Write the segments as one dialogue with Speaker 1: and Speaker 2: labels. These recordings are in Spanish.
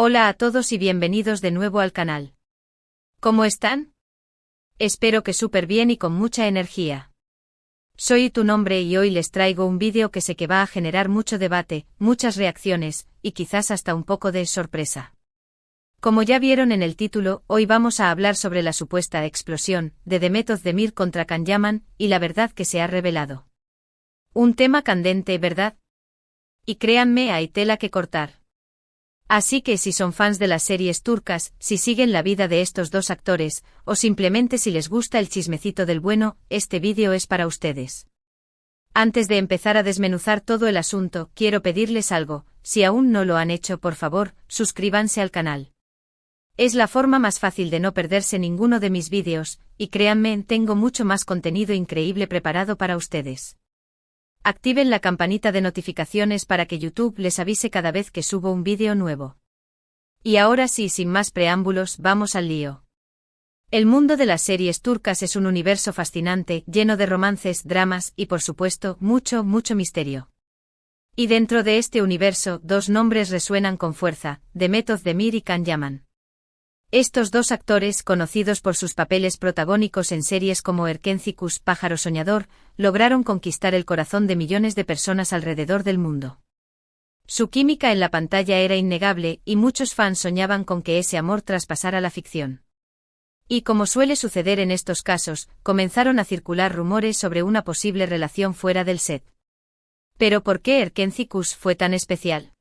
Speaker 1: Hola a todos y bienvenidos de nuevo al canal. ¿Cómo están? Espero que súper bien y con mucha energía. Soy tu nombre y hoy les traigo un vídeo que sé que va a generar mucho debate, muchas reacciones, y quizás hasta un poco de sorpresa. Como ya vieron en el título, hoy vamos a hablar sobre la supuesta explosión de Demet Özdemir contra Can Yaman y la verdad que se ha revelado. Un tema candente, ¿verdad? Y créanme, hay tela que cortar. Así que si son fans de las series turcas, si siguen la vida de estos dos actores, o simplemente si les gusta el chismecito del bueno, este vídeo es para ustedes. Antes de empezar a desmenuzar todo el asunto, quiero pedirles algo, si aún no lo han hecho, por favor, suscríbanse al canal. Es la forma más fácil de no perderse ninguno de mis vídeos, y créanme, tengo mucho más contenido increíble preparado para ustedes. Activen la campanita de notificaciones para que YouTube les avise cada vez que subo un vídeo nuevo. Y ahora sí, sin más preámbulos, vamos al lío. El mundo de las series turcas es un universo fascinante, lleno de romances, dramas y, por supuesto, mucho misterio. Y dentro de este universo, dos nombres resuenan con fuerza, Demet Özdemir y Can Yaman. Estos dos actores, conocidos por sus papeles protagónicos en series como Erkenci Kuş, Pájaro Soñador, lograron conquistar el corazón de millones de personas alrededor del mundo. Su química en la pantalla era innegable y muchos fans soñaban con que ese amor traspasara la ficción. Y como suele suceder en estos casos, comenzaron a circular rumores sobre una posible relación fuera del set. ¿Pero por qué Erkenci Kuş fue tan especial?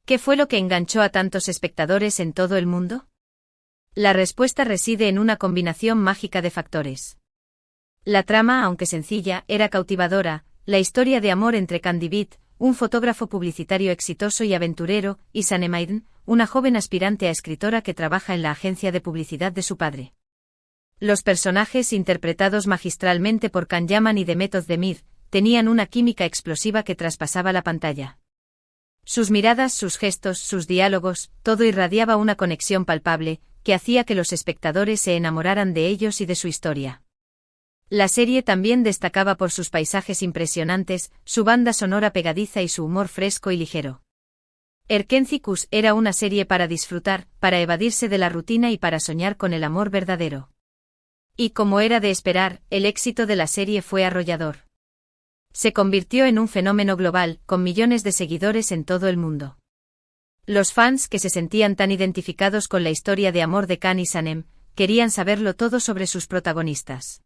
Speaker 1: ¿Qué fue lo que enganchó a tantos espectadores en todo el mundo? La respuesta reside en una combinación mágica de factores. La trama, aunque sencilla, era cautivadora, la historia de amor entre Can Divit, un fotógrafo publicitario exitoso y aventurero, y Sanem Aydın, una joven aspirante a escritora que trabaja en la agencia de publicidad de su padre. Los personajes, interpretados magistralmente por Can Yaman y Demet Özdemir, tenían una química explosiva que traspasaba la pantalla. Sus miradas, sus gestos, sus diálogos, todo irradiaba una conexión palpable, que hacía que los espectadores se enamoraran de ellos y de su historia. La serie también destacaba por sus paisajes impresionantes, su banda sonora pegadiza y su humor fresco y ligero. Erkenci Kuş era una serie para disfrutar, para evadirse de la rutina y para soñar con el amor verdadero. Y como era de esperar, el éxito de la serie fue arrollador. Se convirtió en un fenómeno global, con millones de seguidores en todo el mundo. Los fans, que se sentían tan identificados con la historia de amor de Can y Sanem, querían saberlo todo sobre sus protagonistas.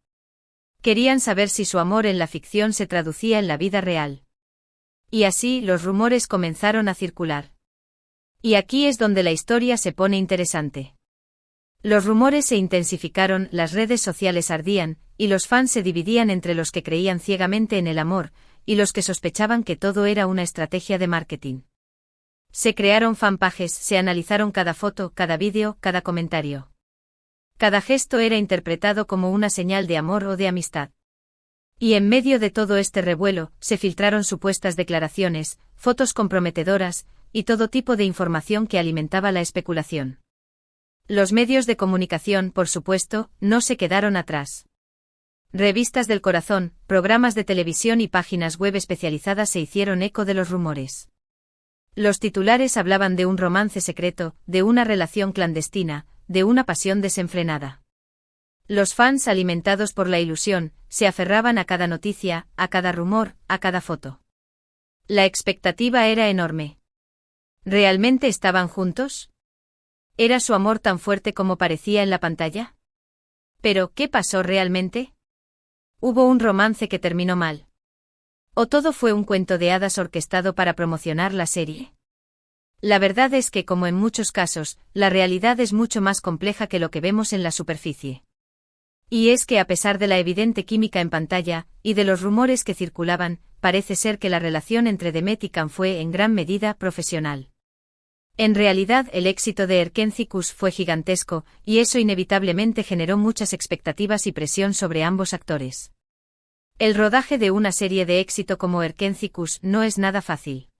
Speaker 1: Querían saber si su amor en la ficción se traducía en la vida real. Y así, los rumores comenzaron a circular. Y aquí es donde la historia se pone interesante. Los rumores se intensificaron, las redes sociales ardían, y los fans se dividían entre los que creían ciegamente en el amor, y los que sospechaban que todo era una estrategia de marketing. Se crearon fanpages, se analizaron cada foto, cada vídeo, cada comentario. Cada gesto era interpretado como una señal de amor o de amistad. Y en medio de todo este revuelo, se filtraron supuestas declaraciones, fotos comprometedoras, y todo tipo de información que alimentaba la especulación. Los medios de comunicación, por supuesto, no se quedaron atrás. Revistas del corazón, programas de televisión y páginas web especializadas se hicieron eco de los rumores. Los titulares hablaban de un romance secreto, de una relación clandestina, de una pasión desenfrenada. Los fans, alimentados por la ilusión, se aferraban a cada noticia, a cada rumor, a cada foto. La expectativa era enorme. ¿Realmente estaban juntos? ¿Era su amor tan fuerte como parecía en la pantalla? ¿Pero qué pasó realmente? ¿Hubo un romance que terminó mal? ¿O todo fue un cuento de hadas orquestado para promocionar la serie? La verdad es que, como en muchos casos, la realidad es mucho más compleja que lo que vemos en la superficie. Y es que a pesar de la evidente química en pantalla, y de los rumores que circulaban, parece ser que la relación entre Demet y Can fue en gran medida profesional. En realidad, el éxito de Erkenci Kuş fue gigantesco, y eso inevitablemente generó muchas expectativas y presión sobre ambos actores. El rodaje de una serie de éxito como Erkenci Kuş no es nada fácil.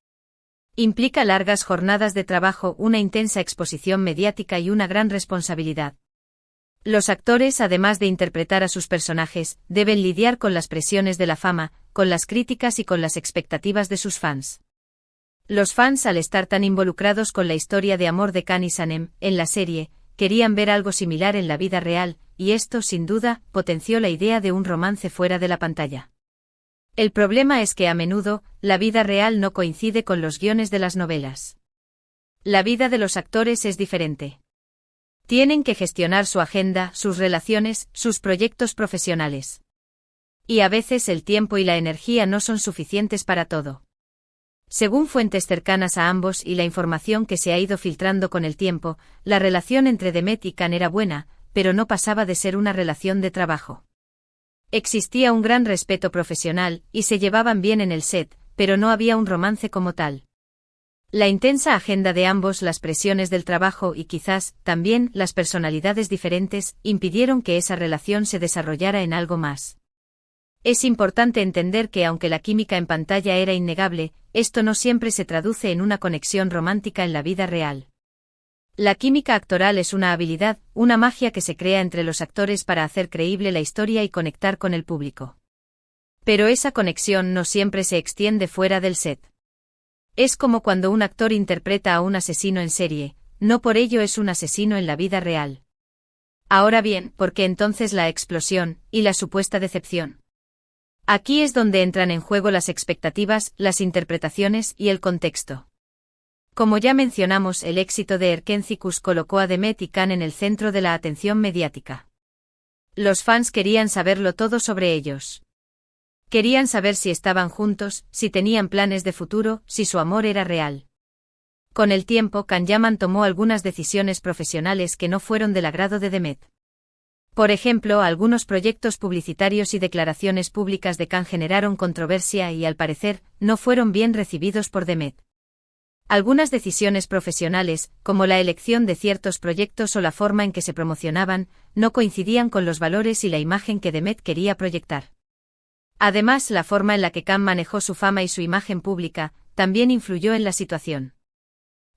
Speaker 1: Implica largas jornadas de trabajo, una intensa exposición mediática y una gran responsabilidad. Los actores, además de interpretar a sus personajes, deben lidiar con las presiones de la fama, con las críticas y con las expectativas de sus fans. Los fans, al estar tan involucrados con la historia de amor de Khan y Sanem, en la serie, querían ver algo similar en la vida real, y esto, sin duda, potenció la idea de un romance fuera de la pantalla. El problema es que a menudo, la vida real no coincide con los guiones de las novelas. La vida de los actores es diferente. Tienen que gestionar su agenda, sus relaciones, sus proyectos profesionales. Y a veces el tiempo y la energía no son suficientes para todo. Según fuentes cercanas a ambos y la información que se ha ido filtrando con el tiempo, la relación entre Demet y Khan era buena, pero no pasaba de ser una relación de trabajo. Existía un gran respeto profesional, y se llevaban bien en el set, pero no había un romance como tal. La intensa agenda de ambos, las presiones del trabajo y quizás, también, las personalidades diferentes, impidieron que esa relación se desarrollara en algo más. Es importante entender que aunque la química en pantalla era innegable, esto no siempre se traduce en una conexión romántica en la vida real. La química actoral es una habilidad, una magia que se crea entre los actores para hacer creíble la historia y conectar con el público. Pero esa conexión no siempre se extiende fuera del set. Es como cuando un actor interpreta a un asesino en serie, no por ello es un asesino en la vida real. Ahora bien, ¿por qué entonces la explosión y la supuesta decepción? Aquí es donde entran en juego las expectativas, las interpretaciones y el contexto. Como ya mencionamos, el éxito de Erkenci-Kuş colocó a Demet y Khan en el centro de la atención mediática. Los fans querían saberlo todo sobre ellos. Querían saber si estaban juntos, si tenían planes de futuro, si su amor era real. Con el tiempo, Can Yaman tomó algunas decisiones profesionales que no fueron del agrado de Demet. Por ejemplo, algunos proyectos publicitarios y declaraciones públicas de Khan generaron controversia y, al parecer, no fueron bien recibidos por Demet. Algunas decisiones profesionales, como la elección de ciertos proyectos o la forma en que se promocionaban, no coincidían con los valores y la imagen que Demet quería proyectar. Además, la forma en la que Khan manejó su fama y su imagen pública, también influyó en la situación.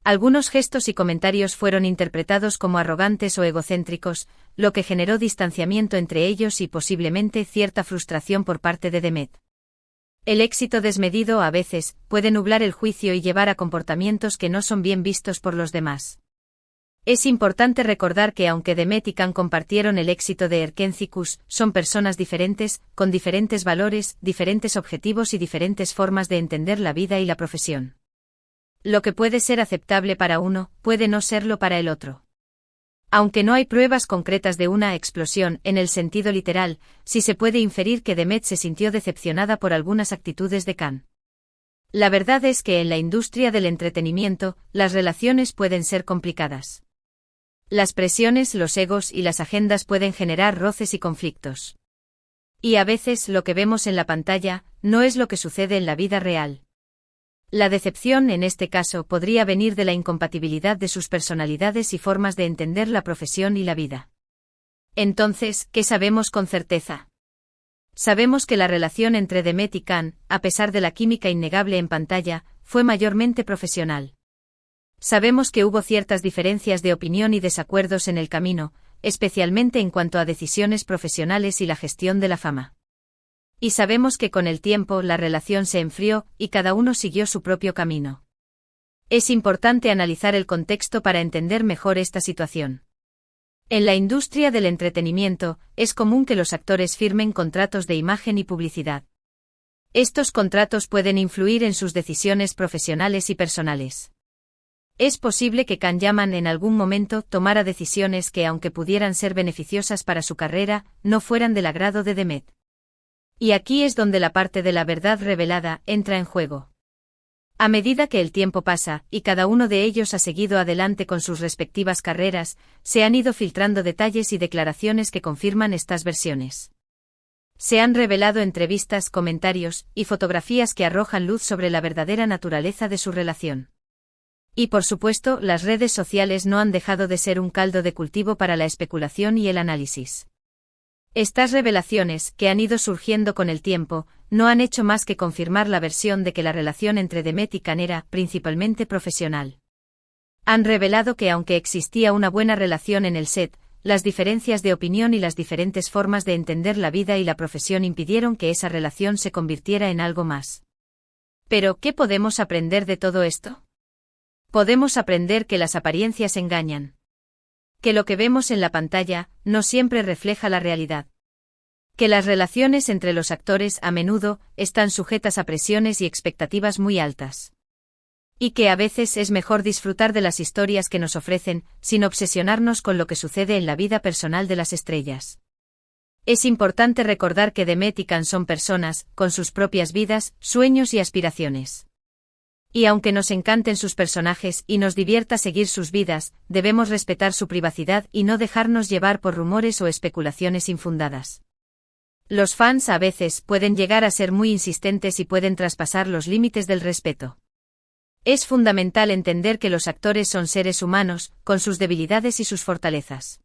Speaker 1: Algunos gestos y comentarios fueron interpretados como arrogantes o egocéntricos, lo que generó distanciamiento entre ellos y posiblemente cierta frustración por parte de Demet. El éxito desmedido a veces puede nublar el juicio y llevar a comportamientos que no son bien vistos por los demás. Es importante recordar que aunque Demet y Khan compartieron el éxito de Erkenci-Kuş, son personas diferentes, con diferentes valores, diferentes objetivos y diferentes formas de entender la vida y la profesión. Lo que puede ser aceptable para uno, puede no serlo para el otro. Aunque no hay pruebas concretas de una explosión en el sentido literal, sí se puede inferir que Demet se sintió decepcionada por algunas actitudes de Khan. La verdad es que en la industria del entretenimiento, las relaciones pueden ser complicadas. Las presiones, los egos y las agendas pueden generar roces y conflictos. Y a veces lo que vemos en la pantalla no es lo que sucede en la vida real. La decepción en este caso podría venir de la incompatibilidad de sus personalidades y formas de entender la profesión y la vida. Entonces, ¿qué sabemos con certeza? Sabemos que la relación entre Demet y Khan, a pesar de la química innegable en pantalla, fue mayormente profesional. Sabemos que hubo ciertas diferencias de opinión y desacuerdos en el camino, especialmente en cuanto a decisiones profesionales y la gestión de la fama. Y sabemos que con el tiempo la relación se enfrió y cada uno siguió su propio camino. Es importante analizar el contexto para entender mejor esta situación. En la industria del entretenimiento, es común que los actores firmen contratos de imagen y publicidad. Estos contratos pueden influir en sus decisiones profesionales y personales. Es posible que Can Yaman en algún momento tomara decisiones que, aunque pudieran ser beneficiosas para su carrera, no fueran del agrado de Demet. Y aquí es donde la parte de la verdad revelada entra en juego. A medida que el tiempo pasa, y cada uno de ellos ha seguido adelante con sus respectivas carreras, se han ido filtrando detalles y declaraciones que confirman estas versiones. Se han revelado entrevistas, comentarios y fotografías que arrojan luz sobre la verdadera naturaleza de su relación. Y por supuesto, las redes sociales no han dejado de ser un caldo de cultivo para la especulación y el análisis. Estas revelaciones, que han ido surgiendo con el tiempo, no han hecho más que confirmar la versión de que la relación entre Demet y Khan era principalmente profesional. Han revelado que aunque existía una buena relación en el set, las diferencias de opinión y las diferentes formas de entender la vida y la profesión impidieron que esa relación se convirtiera en algo más. Pero, ¿qué podemos aprender de todo esto? Podemos aprender que las apariencias engañan. Que lo que vemos en la pantalla no siempre refleja la realidad. Que las relaciones entre los actores a menudo están sujetas a presiones y expectativas muy altas. Y que a veces es mejor disfrutar de las historias que nos ofrecen, sin obsesionarnos con lo que sucede en la vida personal de las estrellas. Es importante recordar que Demet y Can son personas, con sus propias vidas, sueños y aspiraciones. Y aunque nos encanten sus personajes y nos divierta seguir sus vidas, debemos respetar su privacidad y no dejarnos llevar por rumores o especulaciones infundadas. Los fans a veces pueden llegar a ser muy insistentes y pueden traspasar los límites del respeto. Es fundamental entender que los actores son seres humanos, con sus debilidades y sus fortalezas.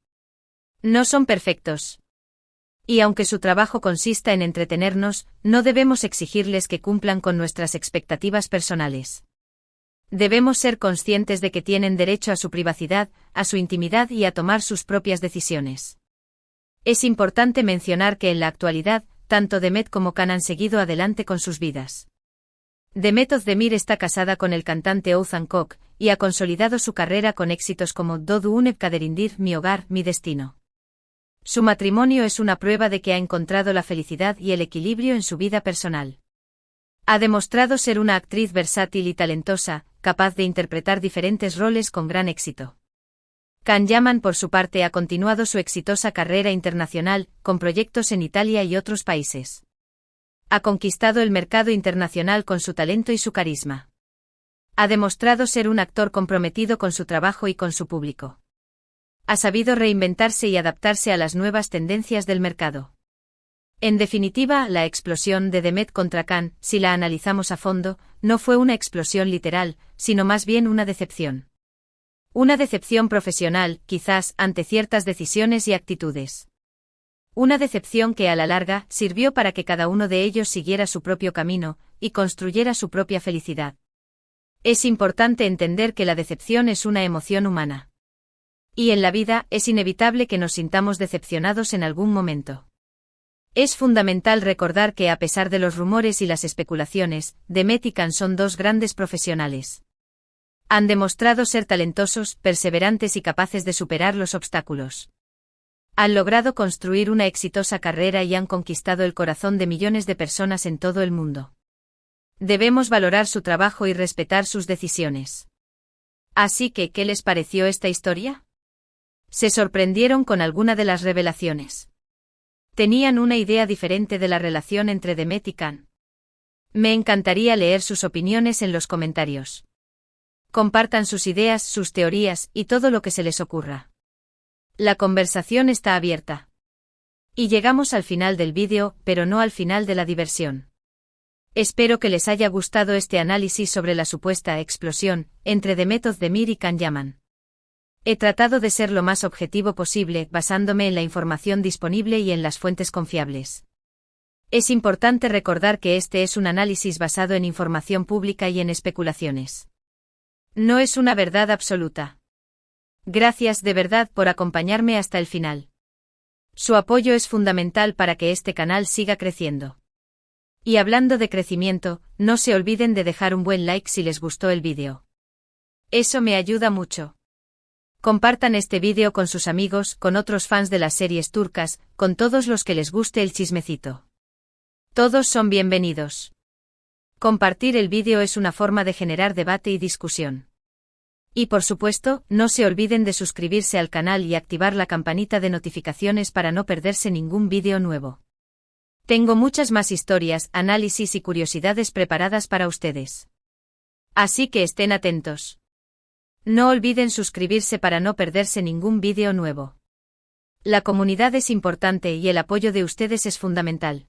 Speaker 1: No son perfectos. Y aunque su trabajo consista en entretenernos, no debemos exigirles que cumplan con nuestras expectativas personales. Debemos ser conscientes de que tienen derecho a su privacidad, a su intimidad y a tomar sus propias decisiones. Es importante mencionar que en la actualidad, tanto Demet como Can han seguido adelante con sus vidas. Demet Özdemir está casada con el cantante Oğuzhan Koç, y ha consolidado su carrera con éxitos como Doğduğum Kaderindir, Mi Hogar, Mi Destino. Su matrimonio es una prueba de que ha encontrado la felicidad y el equilibrio en su vida personal. Ha demostrado ser una actriz versátil y talentosa, capaz de interpretar diferentes roles con gran éxito. Can Yaman, por su parte, ha continuado su exitosa carrera internacional, con proyectos en Italia y otros países. Ha conquistado el mercado internacional con su talento y su carisma. Ha demostrado ser un actor comprometido con su trabajo y con su público. Ha sabido reinventarse y adaptarse a las nuevas tendencias del mercado. En definitiva, la explosión de Demet contra Can, si la analizamos a fondo, no fue una explosión literal, sino más bien una decepción. Una decepción profesional, quizás, ante ciertas decisiones y actitudes. Una decepción que a la larga sirvió para que cada uno de ellos siguiera su propio camino y construyera su propia felicidad. Es importante entender que la decepción es una emoción humana. Y en la vida es inevitable que nos sintamos decepcionados en algún momento. Es fundamental recordar que a pesar de los rumores y las especulaciones, Demet y Can son dos grandes profesionales. Han demostrado ser talentosos, perseverantes y capaces de superar los obstáculos. Han logrado construir una exitosa carrera y han conquistado el corazón de millones de personas en todo el mundo. Debemos valorar su trabajo y respetar sus decisiones. Así que, ¿qué les pareció esta historia? ¿Se sorprendieron con alguna de las revelaciones? ¿Tenían una idea diferente de la relación entre Demet y Can? Me encantaría leer sus opiniones en los comentarios. Compartan sus ideas, sus teorías y todo lo que se les ocurra. La conversación está abierta. Y llegamos al final del vídeo, pero no al final de la diversión. Espero que les haya gustado este análisis sobre la supuesta explosión entre Demet Özdemir y Can Yaman. He tratado de ser lo más objetivo posible, basándome en la información disponible y en las fuentes confiables. Es importante recordar que este es un análisis basado en información pública y en especulaciones. No es una verdad absoluta. Gracias de verdad por acompañarme hasta el final. Su apoyo es fundamental para que este canal siga creciendo. Y hablando de crecimiento, no se olviden de dejar un buen like si les gustó el vídeo. Eso me ayuda mucho. Compartan este vídeo con sus amigos, con otros fans de las series turcas, con todos los que les guste el chismecito. Todos son bienvenidos. Compartir el vídeo es una forma de generar debate y discusión. Y por supuesto, no se olviden de suscribirse al canal y activar la campanita de notificaciones para no perderse ningún vídeo nuevo. Tengo muchas más historias, análisis y curiosidades preparadas para ustedes. Así que estén atentos. No olviden suscribirse para no perderse ningún vídeo nuevo. La comunidad es importante y el apoyo de ustedes es fundamental.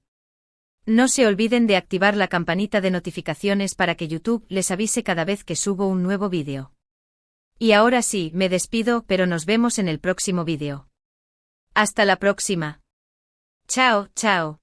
Speaker 1: No se olviden de activar la campanita de notificaciones para que YouTube les avise cada vez que subo un nuevo vídeo. Y ahora sí, me despido, pero nos vemos en el próximo vídeo. Hasta la próxima. Chao, chao.